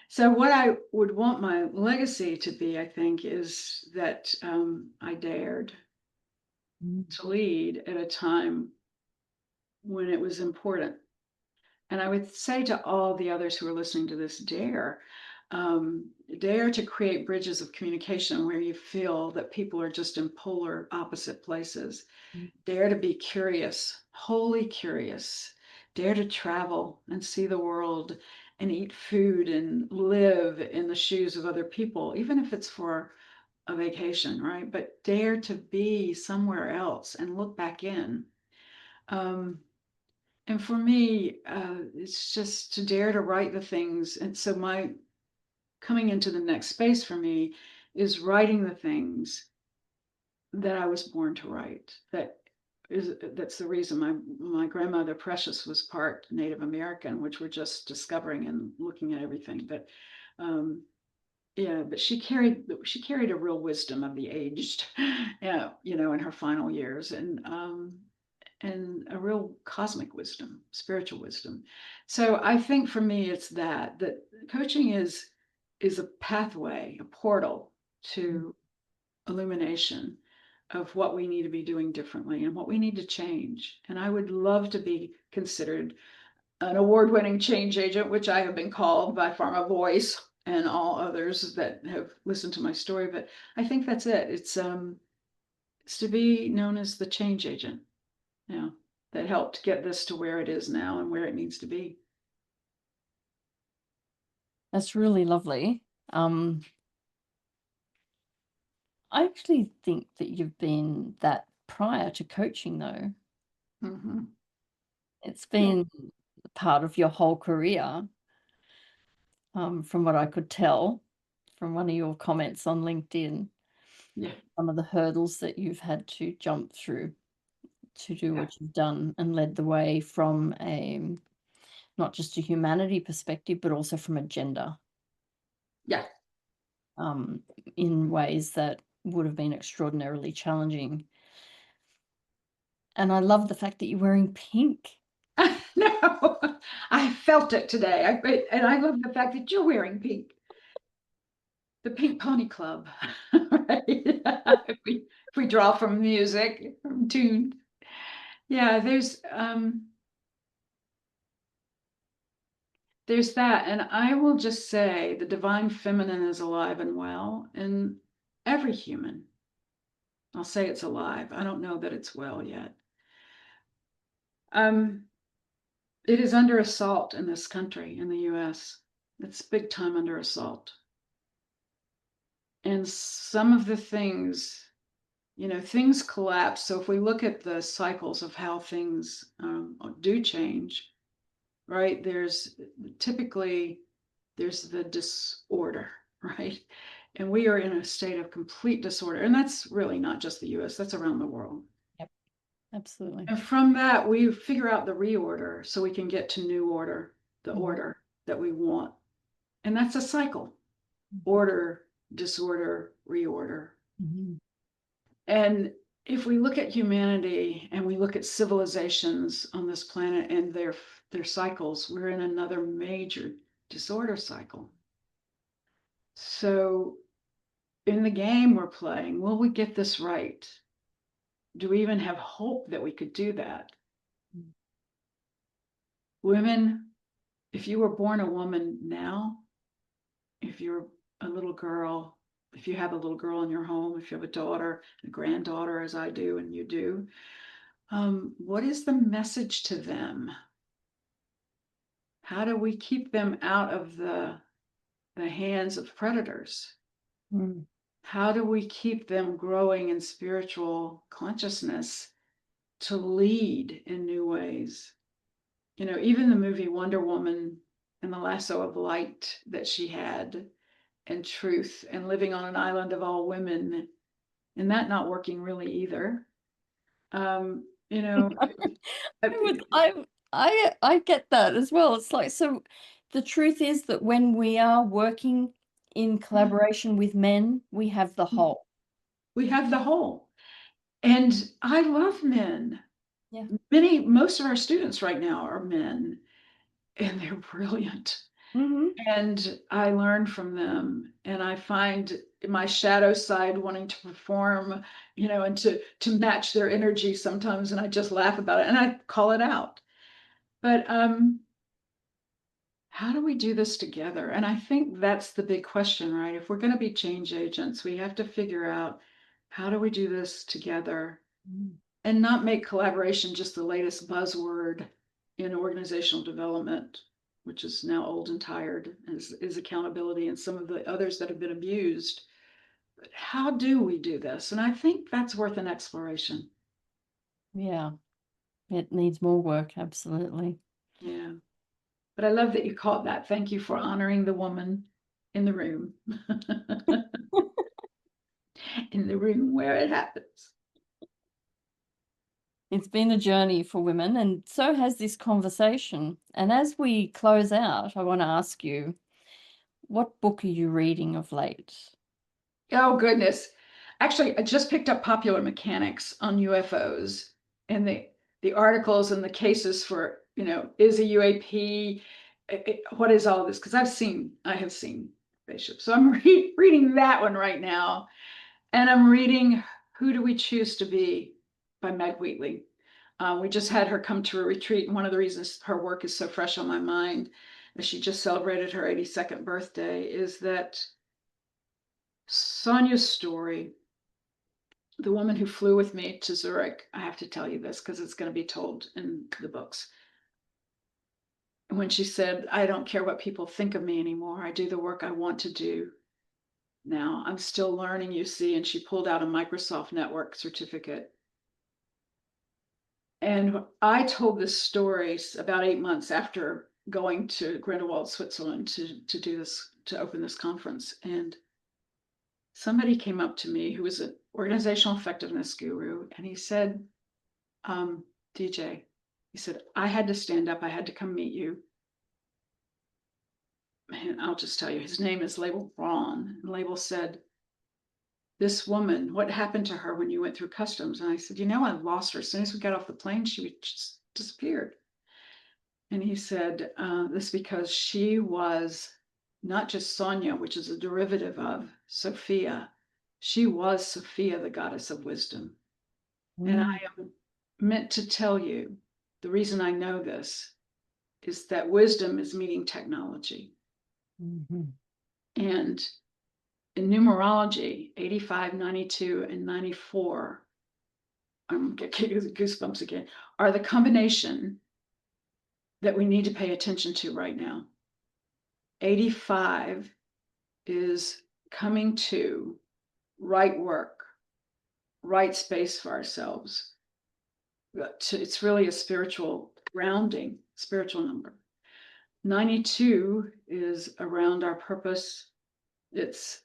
so what I would want my legacy to be, I think, is that I dared to lead at a time when it was important. And I would say to all the others who are listening to this, dare to create bridges of communication where you feel that people are just in polar opposite places. Dare to be curious, wholly curious. Dare to travel and see the world and eat food and live in the shoes of other people, even if it's for a vacation, right? But dare to be somewhere else and look back in. And for me, it's just to dare to write the things. And so my coming into the next space for me is writing the things that I was born to write. That's the reason my grandmother Precious was part Native American, which we're just discovering and looking at everything. But yeah, but she carried a real wisdom of the aged, yeah, in her final years, and a real cosmic wisdom, spiritual wisdom. So I think for me, it's that coaching is a pathway, a portal to illumination of what we need to be doing differently and what we need to change. And I would love to be considered an award-winning change agent, which I have been called by Pharma Voice and all others that have listened to my story. But I think that's it. It's to be known as the change agent, that helped get this to where it is now and where it needs to be. That's really lovely. I actually think that you've been that prior to coaching, though. Mm-hmm. It's been part of your whole career, from what I could tell from one of your comments on LinkedIn. Yeah. Some of the hurdles that you've had to jump through to do Yeah. what you've done and led the way from not just a humanity perspective, but also from a gender, Yeah. in ways that would have been extraordinarily challenging. And I love the fact that you're wearing pink. No, I felt it today. And I love the fact that you're wearing pink. The Pink Pony Club, right? If we draw from music, from tune. Yeah, there's that. And I will just say the divine feminine is alive and well in every human. I'll say it's alive. I don't know that it's well yet. It is under assault in this country, in the US. It's big time under assault. And some of the things, things collapse. So if we look at the cycles of how things do change, right, typically there's the disorder, right? And we are in a state of complete disorder. And that's really not just the US, that's around the world. Yep, absolutely. And from that, we figure out the reorder so we can get to new order, the order that we want. And that's a cycle: order, disorder, reorder. And if we look at humanity and we look at civilizations on this planet and their cycles, we're in another major disorder cycle. So in the game we're playing, will we get this right? Do we even have hope that we could do that? Women, if you were born a woman now, if you're a little girl, if you have a little girl in your home, if you have a daughter, a granddaughter, as I do and you do, what is the message to them? How do we keep them out of the hands of predators? Mm. How do we keep them growing in spiritual consciousness to lead in new ways? You know, even the movie Wonder Woman and the lasso of light that she had, and truth, and living on an island of all women, and that not working really either. You know, I get that as well. It's like, so the truth is that when we are working in collaboration with men, we have the whole. we have the whole. And I love men. Yeah. Most of our students right now are men, and they're brilliant. Mm-hmm. And I learn from them, and I find my shadow side wanting to perform, you know, and to match their energy sometimes, and I just laugh about it and I call it out. But how do we do this together? And I think that's the big question, right? If we're going to be change agents, we have to figure out, how do we do this together and not make collaboration just the latest buzzword in organizational development, which is now old and tired, is accountability and some of the others that have been abused. But how do we do this? And I think that's worth an exploration. Yeah, it needs more work, absolutely. Yeah. But I love that you caught that. Thank you for honoring the woman in the room. In the room where it happens. It's been a journey for women, and so has this conversation. And as we close out, I want to ask you, what book are you reading of late? Oh, goodness. Actually, I just picked up Popular Mechanics on UFOs, and the articles and the cases for, you know, is a UAP, what is all this? Because I have seen spaceships. So I'm reading that one right now. And I'm reading Who Do We Choose to Be by Meg Wheatley. We just had her come to a retreat, and one of the reasons her work is so fresh on my mind, as she just celebrated her 82nd birthday, is that Sonia's story, the woman who flew with me to Zurich, I have to tell you this because it's going to be told in the books. When she said, I don't care what people think of me anymore, I do the work I want to do. Now I'm still learning, you see, and she pulled out a Microsoft Network certificate. And I told this story about 8 months after going to Grindelwald, Switzerland to do this, to open this conference. And somebody came up to me who was an organizational effectiveness guru, and he said, DJ, he said, I had to stand up, I had to come meet you. And I'll just tell you, his name is Label Braun. And Label said, this woman, what happened to her when you went through customs? And I said, you know, I lost her. As soon as we got off the plane, she just disappeared. And he said, this because she was not just Sonia, which is a derivative of Sophia. She was Sophia, the goddess of wisdom. And I am meant to tell you, the reason I know this is that wisdom is meeting technology. Mm-hmm. And in numerology, 85, 92, and 94, I'm getting goosebumps again, are the combination that we need to pay attention to right now. 85 is coming to right work, right space for ourselves. It's really a spiritual grounding, spiritual number. 92 is around our purpose. It's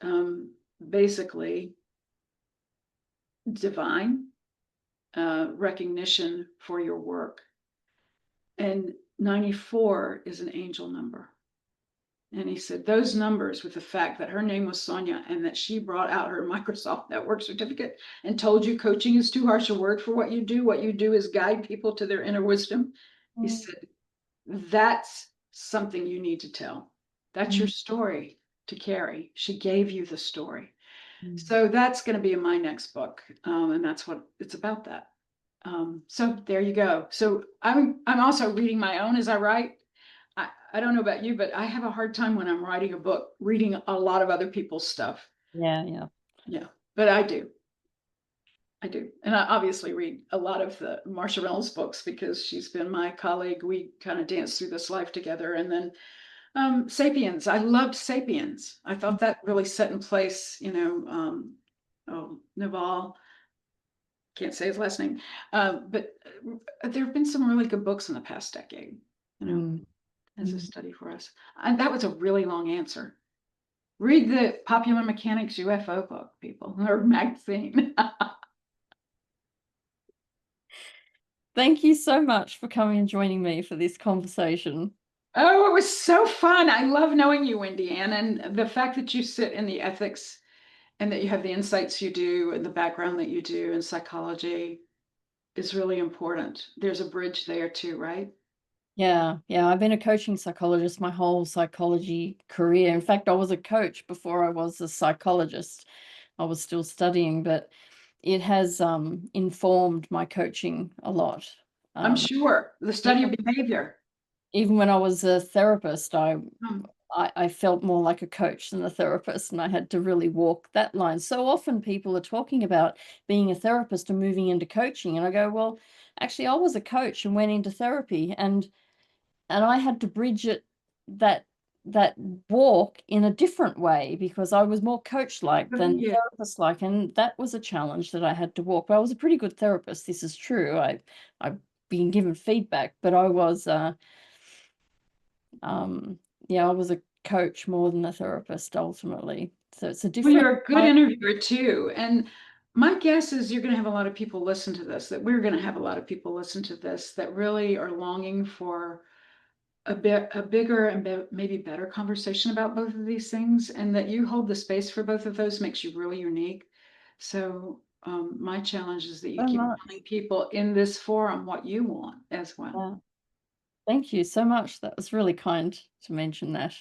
basically divine recognition for your work. And 94 is an angel number. And he said those numbers, with the fact that her name was Sonia and that she brought out her Microsoft Network certificate and told you coaching is too harsh a word for what you do. What you do is guide people to their inner wisdom. He said, that's something you need to tell. That's your story to carry. She gave you the story. Mm. So that's going to be in my next book. And that's what it's about that. So there you go. So I'm also reading my own as I write. I don't know about you, but I have a hard time when I'm writing a book, reading a lot of other people's stuff. Yeah. Yeah, but I do. And I obviously read a lot of the Marsha Reynolds books because she's been my colleague. We kind of danced through this life together. And then Sapiens. I loved Sapiens. I thought that really set in place, Naval, can't say his last name. But there have been some really good books in the past decade, as a study for us. And that was a really long answer. Read the Popular Mechanics UFO book, people, or magazine. Thank you so much for coming and joining me for this conversation. Oh, it was so fun. I love knowing you, Wendy-Ann, and the fact that you sit in the ethics and that you have the insights you do and the background that you do in psychology is really important. There's a bridge there too, right? Yeah. I've been a coaching psychologist my whole psychology career. In fact, I was a coach before I was a psychologist. I was still studying, but it has informed my coaching a lot. I'm sure the study of behavior. Even when I was a therapist, Hmm. I felt more like a coach than a therapist, and I had to really walk that line. So often people are talking about being a therapist and moving into coaching, and I go, well, actually, I was a coach and went into therapy, and I had to bridge that that walk in a different way because I was more coach-like than Yeah. therapist-like, and that was a challenge that I had to walk. But I was a pretty good therapist. This is true. I've been given feedback, but I was I was a coach more than a therapist ultimately. So it's a Well, different you're a good interviewer too. And my guess is you're going to have a lot of people listen to this, that we're going to have a lot of people listen to this that really are longing for a bigger and maybe better conversation about both of these things, and that you hold the space for both of those makes you really unique. So my challenge is that you so keep much. telling people in this forum what you want as well. Yeah. Thank you so much. That was really kind to mention that.